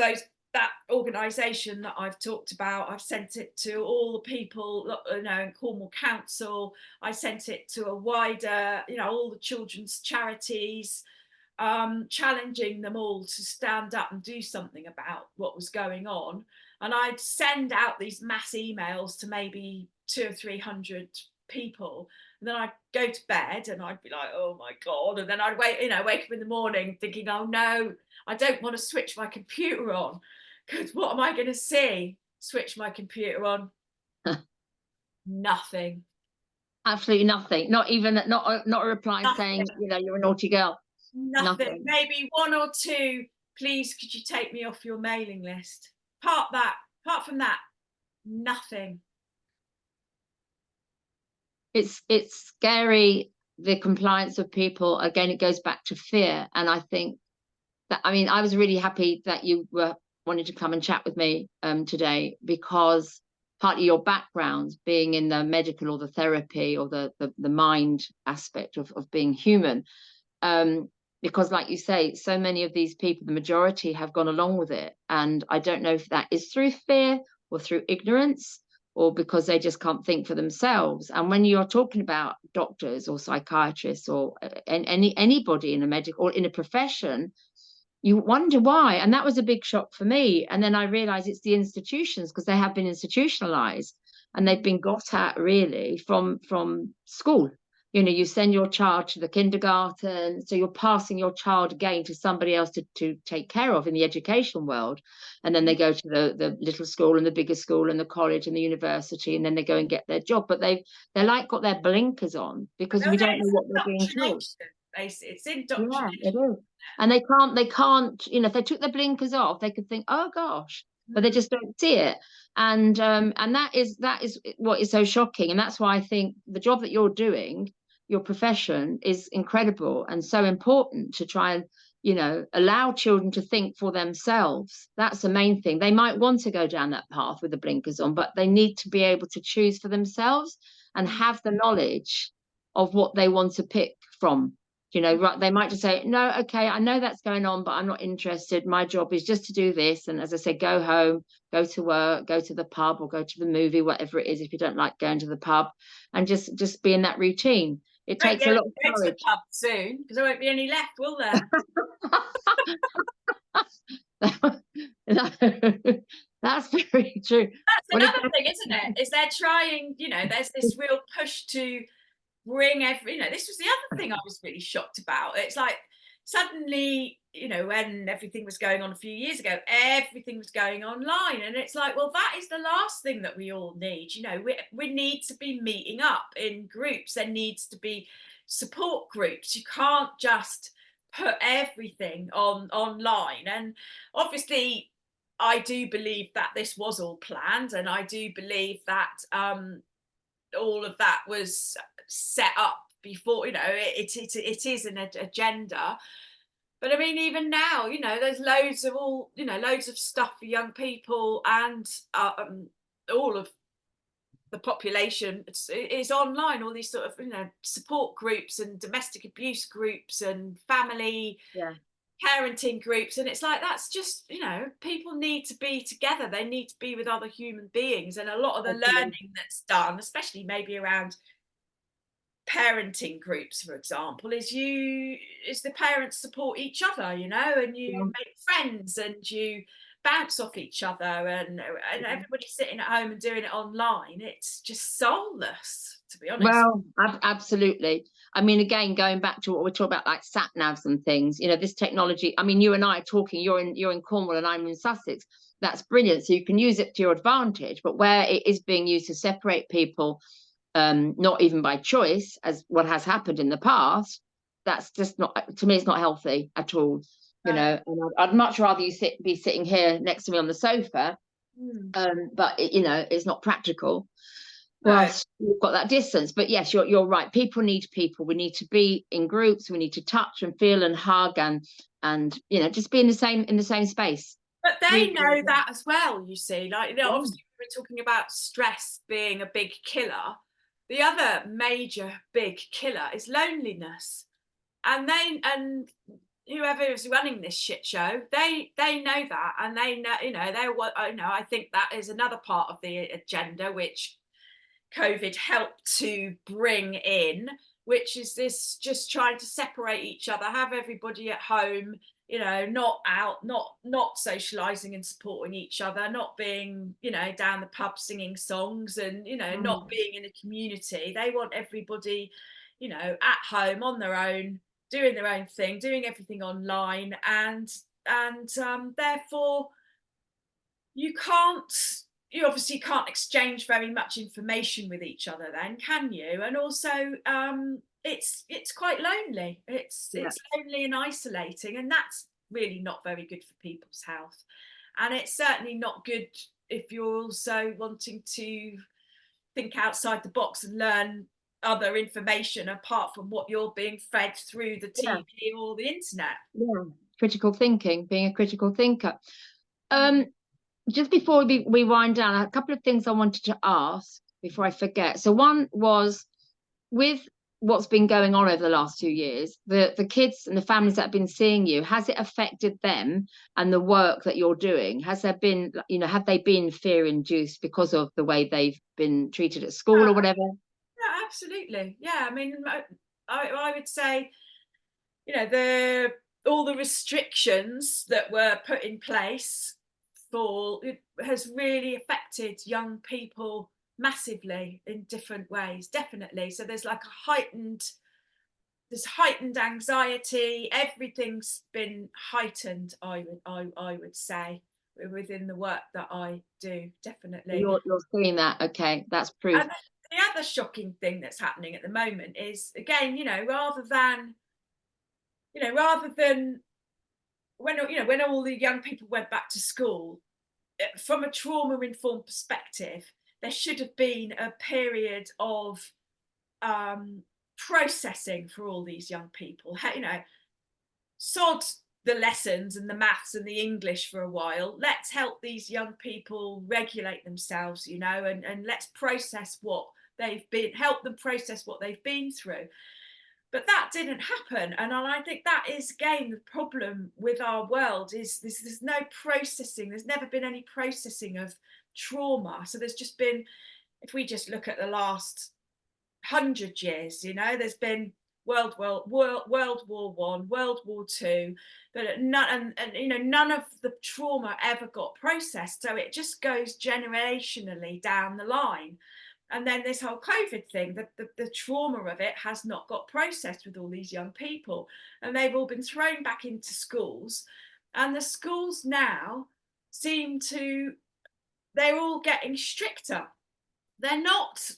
that organisation that I've talked about. I've sent it to all the people, in Cornwall Council. I sent it to a wider, all the children's charities, challenging them all to stand up and do something about what was going on. And I'd send out these mass emails to maybe 200 or 300 people. And then I'd go to bed and I'd be like, oh my God. And then I'd wake up in the morning thinking, oh no, I don't want to switch my computer on, because what am I going to see? Switch my computer on. Nothing. Absolutely nothing. Not even not a reply Nothing. saying, you're a naughty girl. Nothing. Maybe one or two, please could you take me off your mailing list? Apart from that, nothing. It's scary, the compliance of people. Again, it goes back to fear. And I think that, I mean, I was really happy that you were wanting to come and chat with me today, because partly your background being in the medical or the therapy or the mind aspect of being human, because like you say, so many of these people, the majority, have gone along with it. And I don't know if that is through fear or through ignorance, or because they just can't think for themselves. And when you're talking about doctors or psychiatrists or anybody in a medical or in a profession, you wonder why. And that was a big shock for me. And then I realized it's the institutions, because they have been institutionalized and they've been got at really from school. You send your child to the kindergarten, so you're passing your child again to somebody else to take care of in the education world. And then they go to the little school and the bigger school and the college and the university, and then they go and get their job. But they're like got their blinkers on, because we don't know what they're being told. It's indoctrination. Yeah, it is. And they can't, if they took their blinkers off, they could think, oh gosh, but they just don't see it. And that is what is so shocking. And that's why I think the job that you're doing, your profession, is incredible and so important, to try and allow children to think for themselves. That's the main thing. They might want to go down that path with the blinkers on, but they need to be able to choose for themselves and have the knowledge of what they want to pick from. Right, they might just say, no, okay, I know that's going on, but I'm not interested. My job is just to do this. And as I said, go home, go to work, go to the pub or go to the movie, whatever it is, if you don't like going to the pub, and just be in that routine. It takes a lot of courage. Go to the pub soon, because there won't be any left, will there? That's very true. That's another thing, isn't it? Is they're trying, there's this real push to bring this was the other thing I was really shocked about. It's like suddenly, when everything was going on a few years ago, everything was going online, and it's like, well, that is the last thing that we all need. We need to be meeting up in groups. There needs to be support groups. You can't just put everything online. And obviously I do believe that this was all planned, and I do believe that all of that was set up before. It is an agenda, But I mean, even now, there's loads of loads of stuff for young people, and all of the population is online. All these sort of support groups and domestic abuse groups and family Yeah. parenting groups, and it's like, that's just, people need to be together. They need to be with other human beings, and a lot of the Absolutely. learning that's done, especially maybe around parenting groups, for example, is the parents support each other, and you Yeah. make friends and you bounce off each other, and Yeah. everybody's sitting at home and doing it online. It's just soulless, to be honest. Well, absolutely. I mean, again, going back to what we're talking about, like sat navs and things, this technology. I mean, you and I are talking. You're in Cornwall and I'm in Sussex. That's brilliant. So you can use it to your advantage. But where it is being used to separate people, not even by choice, as what has happened in the past, that's just not, to me, it's not healthy at all. No. And I'd much rather you be sitting here next to me on the sofa, Mm. but it's not practical No. whilst you've got that distance. But yes, you're right. People need people. We need to be in groups. We need to touch and feel and hug and just be in the same space. But they Really, know that as well, you see. Like, yeah, obviously we were talking about stress being a big killer. The other major big killer is loneliness. And whoever is running this shit show, they know that, and they know, they're what I think that is another part of the agenda which COVID helped to bring in, which is this just trying to separate each other, have everybody at home, not out, not socializing and supporting each other, not being, down the pub singing songs, and not being in a community. They want everybody, at home on their own, doing their own thing, doing everything online, and therefore you obviously can't exchange very much information with each other then, can you? And also, it's quite lonely. yeah, It's lonely and isolating, and that's really not very good for people's health. And it's certainly not good if you're also wanting to think outside the box and learn other information apart from what you're being fed through the yeah, TV or the internet. yeah. Critical thinking, being a critical thinker. Um, just before we wind down, a couple of things I wanted to ask before I forget. So one was, with what's been going on over the last 2 years, the kids and the families that have been seeing you, has it affected them and the work that you're doing? Has there been, have they been fear induced because of the way they've been treated at school or whatever? Yeah, absolutely. Yeah, I mean, I would say, the all the restrictions that were put in place it has really affected young people massively in different ways, definitely. So there's like there's heightened anxiety. Everything's been heightened, I would say, within the work that I do, definitely. You're seeing that. Okay, that's proof. And the other shocking thing that's happening at the moment is, again, rather than when all the young people went back to school, from a trauma informed perspective, there should have been a period of processing for all these young people. Sod the lessons and the maths and the English for a while. Let's help these young people regulate themselves, and let's process what help them process what they've been through. But that didn't happen, and I think that is, again, the problem with our world is there's no processing. There's never been any processing of trauma. So there's just been, if we just look at the last 100 years, there's been World War One, World War Two, but none of the trauma ever got processed. So it just goes generationally down the line. And then this whole COVID thing, the trauma of it has not got processed with all these young people. And they've all been thrown back into schools. And the schools now they're all getting stricter. They're not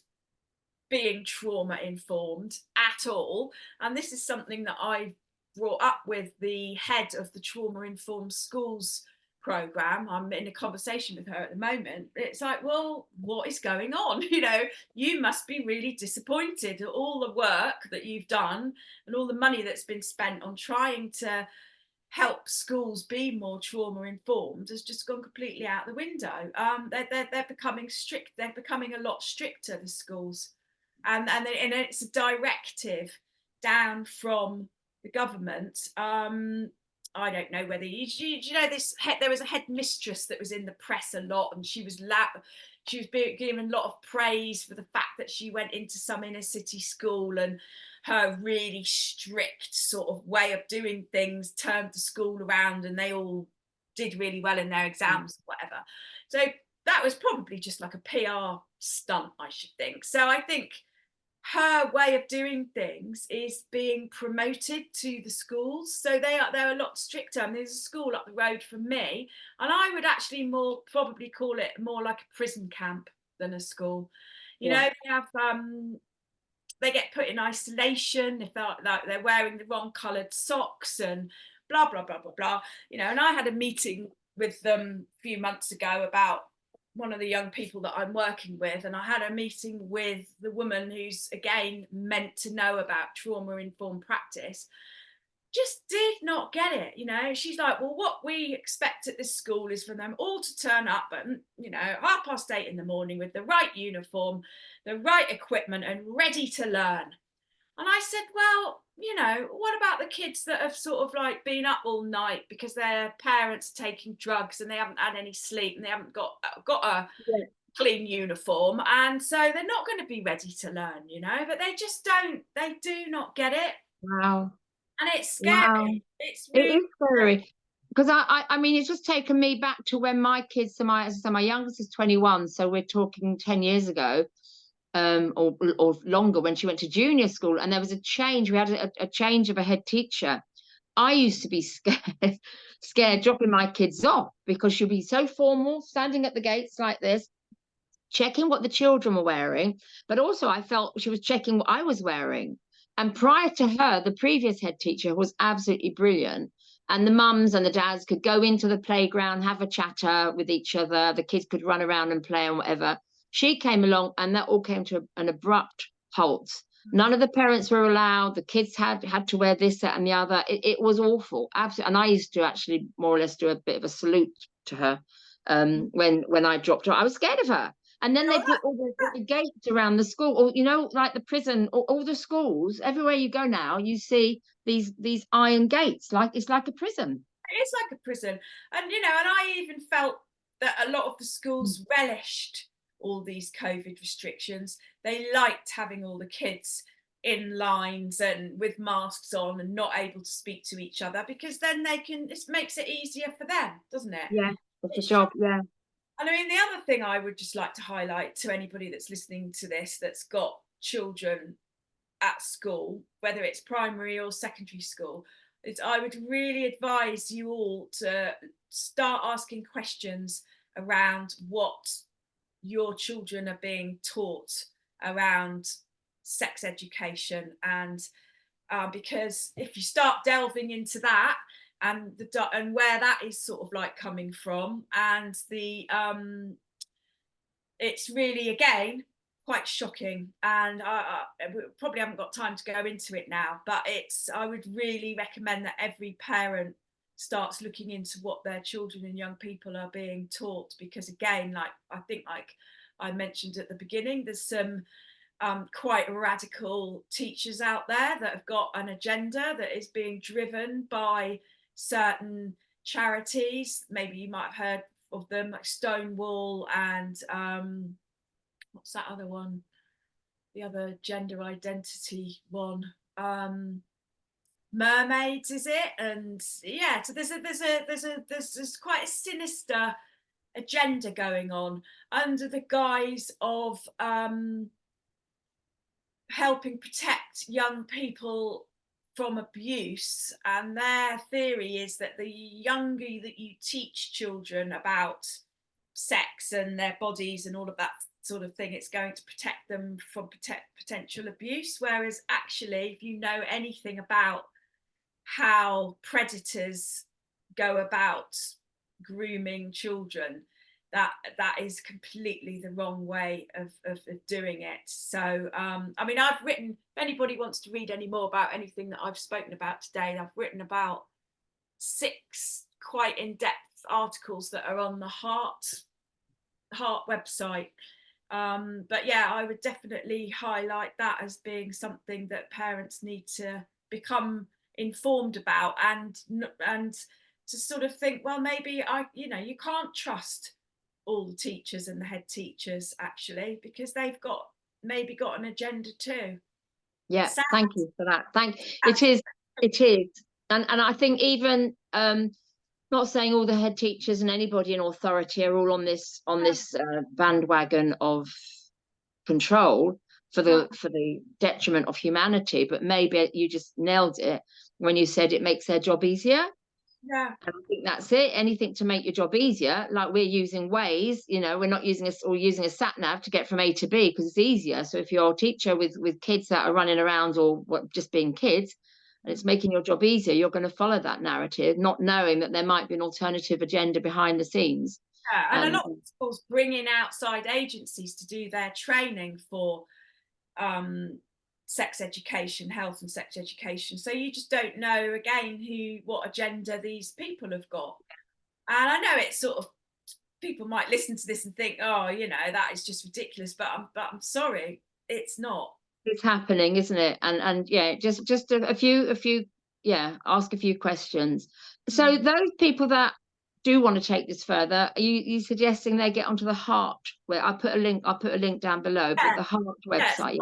being trauma informed at all. And this is something that I brought up with the head of the trauma informed schools program. I'm in a conversation with her at the moment. It's like, well, what is going on? You must be really disappointed at all the work that you've done and all the money that's been spent on trying to help schools be more trauma informed has just gone completely out the window. They're becoming strict. They're becoming a lot stricter, the schools, and it's a directive down from the government. I don't know whether you know this. There was a headmistress that was in the press a lot, and she was being given a lot of praise for the fact that she went into some inner city school, and her really strict sort of way of doing things turned the school around, and they all did really well in their exams, whatever. So that was probably just like a PR stunt, I should think. So I think her way of doing things is being promoted to the schools, so they're a lot stricter. I mean, there's a school up the road from me, and I would actually probably call it more like a prison camp than a school. You know, they have they get put in isolation if they're wearing the wrong coloured socks and blah blah blah blah blah. You know, and I had a meeting with them a few months ago about one of the young people that I'm working with, and I had a meeting with the woman who's again meant to know about trauma informed practice. Just did not get it. You know, she's like, well, what we expect at this school is for them all to turn up at, you know, 8:30 in the morning with the right uniform, the right equipment, and ready to learn. And I said, well, you know, what about the kids that have sort of like been up all night because their parents are taking drugs and they haven't had any sleep and they haven't got a clean uniform, and so they're not going to be ready to learn, you know, but they do not get it. Wow. And it's Wow. scary. It's It really is scary, because I mean, it's just taken me back to when my kids, so my youngest is 21, so we're talking 10 years ago, or longer, when she went to junior school, and there was a change. We had a change of a head teacher. I used to be scared dropping my kids off, because she'd be so formal, standing at the gates like this, checking what the children were wearing, but also I felt she was checking what I was wearing. And prior to her, the previous head teacher was absolutely brilliant. And the mums and the dads could go into the playground, have a chatter with each other. The kids could run around and play and whatever. She came along, and that all came to an abrupt halt. None of the parents were allowed. The kids had to wear this, that, and the other. It was awful, absolutely. And I used to actually more or less do a bit of a salute to her when I dropped her. I was scared of her. And then they put all the gates around the school, or, you know, like the prison, or all the schools. Everywhere you go now, you see these iron gates, like it's like a prison. it is like a prison. And you know, and I even felt that a lot of the schools relished all these COVID restrictions. They liked having all the kids in lines and with masks on and not able to speak to each other, because then it makes it easier for them, doesn't it? Yeah, it's a It's job. Yeah. And I mean, the other thing I would just like to highlight to anybody that's listening to this that's got children at school, whether it's primary or secondary school, is I would really advise you all to start asking questions around what your children are being taught around sex education, and because if you start delving into that, and where that is sort of like coming from, and it's really again quite shocking, and we probably haven't got time to go into it now, but I would really recommend that every parent starts looking into what their children and young people are being taught, because again, like I think, like I mentioned at the beginning, there's some quite radical teachers out there that have got an agenda that is being driven by certain charities. Maybe you might have heard of them, like Stonewall, and what's that other one? The other gender identity one. Mermaids, is it? And yeah, so there's quite a sinister agenda going on under the guise of helping protect young people from abuse. And their theory is that the younger that you teach children about sex and their bodies and all of that sort of thing, it's going to protect them from potential abuse. Whereas actually, if you know anything about how predators go about grooming children, that is completely the wrong way of doing it. So I mean, I've written, if anybody wants to read any more about anything that I've spoken about today, I've written about 6 quite in-depth articles that are on the Heart website. But yeah, I would definitely highlight that as being something that parents need to become informed about, and to sort of think, well, maybe you can't trust all the teachers and the head teachers, actually, because they've maybe got an agenda too. Yeah, Sad. thank you for that. It is, and I think even not saying all the head teachers and anybody in authority are all on this bandwagon of control for the detriment of humanity, but maybe you just nailed it when you said it makes their job easier. Yeah. And I think that's it. Anything to make your job easier, like we're using Waze, we're not using using a sat nav to get from A to B because it's easier. So if you're a teacher with kids that are running around or just being kids, and it's making your job easier, you're going to follow that narrative, not knowing that there might be an alternative agenda behind the scenes. Yeah, and a lot of schools bringing outside agencies to do their training for sex education, health and sex education. So you just don't know, again, what agenda these people have got. And I know it's sort of, people might listen to this and think, oh, that is just ridiculous. But I'm sorry, it's not. It's happening, isn't it? And yeah, just a few, yeah, ask a few questions. So those people that do want to take this further, are you suggesting they get onto the Heart, where I'll put a link down below, but the Heart website,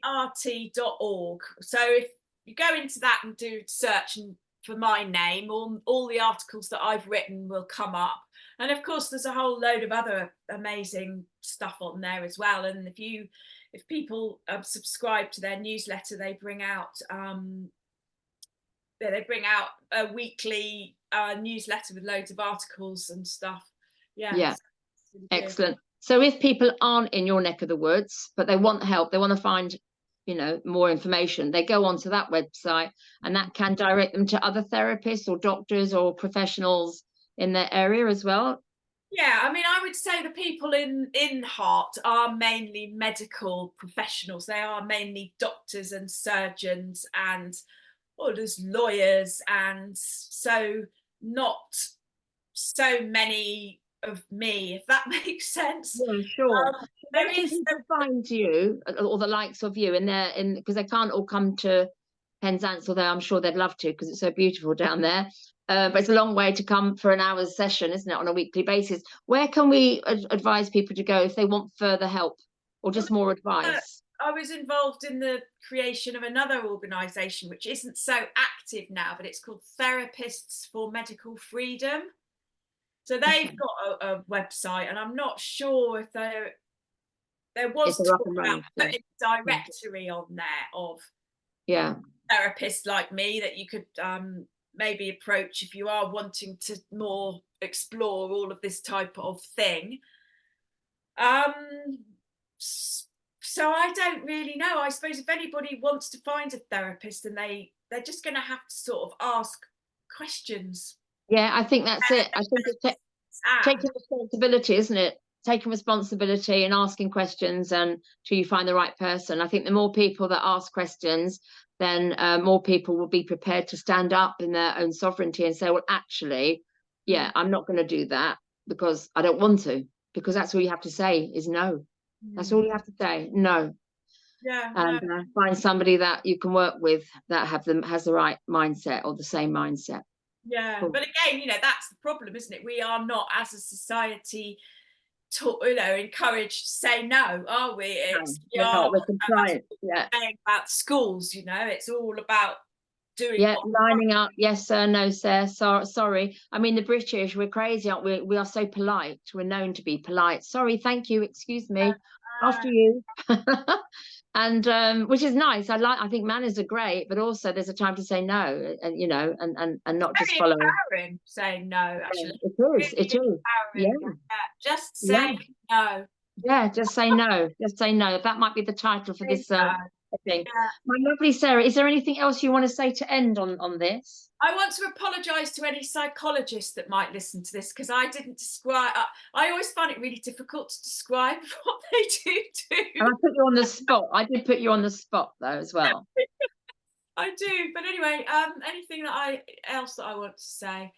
HART.org. So if you go into that and do search for my name, all the articles that I've written will come up. And of course, there's a whole load of other amazing stuff on there as well. And if people subscribe to their newsletter, they bring out a weekly newsletter with loads of articles and stuff. Yeah. Really excellent. So if people aren't in your neck of the woods, but they want help, they want to find more information, they go onto that website, and that can direct them to other therapists or doctors or professionals in their area as well. Yeah, I mean, I would say the people in Heart are mainly medical professionals. They are mainly doctors and surgeons and there's lawyers, and so not so many of me, if that makes sense. Yeah, sure. People find you or the likes of you because they can't all come to Penzance, although I'm sure they'd love to because it's so beautiful down there. But it's a long way to come for an hour's session, isn't it, on a weekly basis? Where can we advise people to go if they want further help or just more advice? I was involved in the creation of another organisation which isn't so active now, but it's called Therapists for Medical Freedom. So they've got a website, and I'm not sure if there was talk about putting a directory on there of therapists like me that you could maybe approach if you are wanting to more explore all of this type of thing. So I don't really know. I suppose if anybody wants to find a therapist, and they're just going to have to sort of ask questions. Yeah, I think that's it. I think it's taking responsibility, isn't it? Taking responsibility and asking questions until you find the right person. I think the more people that ask questions, then more people will be prepared to stand up in their own sovereignty and say, well, actually, I'm not going to do that because I don't want to, because that's all you have to say is no. That's all you have to say, no. Yeah. And find somebody that you can work with that has the right mindset or the same mindset. Yeah, cool. But again, that's the problem, isn't it? We are not, as a society, encouraged to say no, are we? We're compliant. Yeah. Saying about schools, it's all about doing. Yeah, lining up. Yes, sir. No, sir. Sorry. I mean, the British, we're crazy, aren't we? We are so polite. We're known to be polite. Sorry, thank you. Excuse me. After you. And which is nice. I think manners are great, but also there's a time to say no, and not just follow. Empowering saying no, actually. It is. Yeah. Just say no. Yeah, just say no. Just say no. That might be the title for this thing. Yeah. My lovely Sarah, is there anything else you want to say to end on this? I want to apologise to any psychologists that might listen to this, because I didn't describe. I always find it really difficult to describe what they do. And I put you on the spot. I did put you on the spot though as well. I do. But anyway, anything else that I want to say?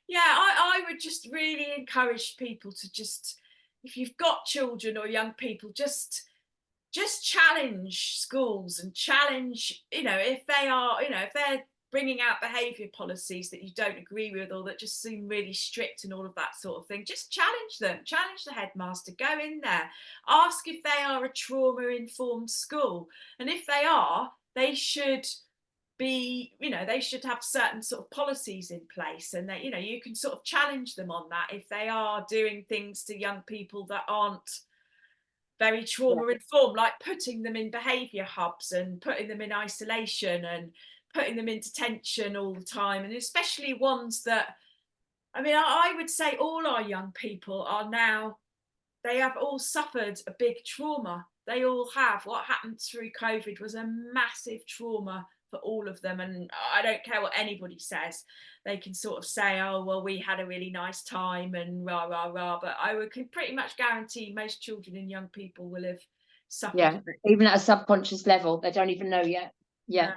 Yeah, I would just really encourage people to just, if you've got children or young people, just challenge schools and challenge, if they are, if they're bringing out behaviour policies that you don't agree with or that just seem really strict and all of that sort of thing, just challenge them, challenge the headmaster, go in there, ask if they are a trauma informed school, and if they are, they should be, they should have certain sort of policies in place, and that, you can sort of challenge them on that if they are doing things to young people that aren't very trauma informed, like putting them in behaviour hubs and putting them in isolation and putting them in detention all the time, and especially ones that, I mean, I would say all our young people are now, they have all suffered a big trauma. They all have. What happened through COVID was a massive trauma for all of them. And I don't care what anybody says. They can sort of say, oh, well, we had a really nice time and rah, rah, rah. But I would pretty much guarantee most children and young people will have suffered. Yeah, even at a subconscious level, they don't even know yet. Yeah.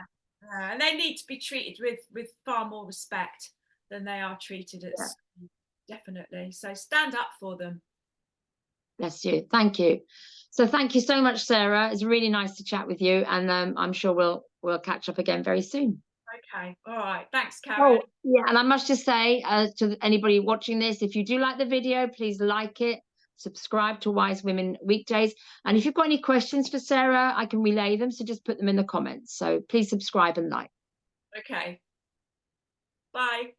And they need to be treated with far more respect than they are treated at school. Definitely. So stand up for them. Bless you. Thank you. So thank you so much, Sarah. It's really nice to chat with you, and I'm sure we'll catch up again very soon. Okay. All right. Thanks, Karen. Oh, yeah, and I must just say to anybody watching this, if you do like the video, please like it, subscribe to Wise Women Weekdays, and if you've got any questions for Sarah, I can relay them, so just put them in the comments. So please subscribe and like. Okay. Bye.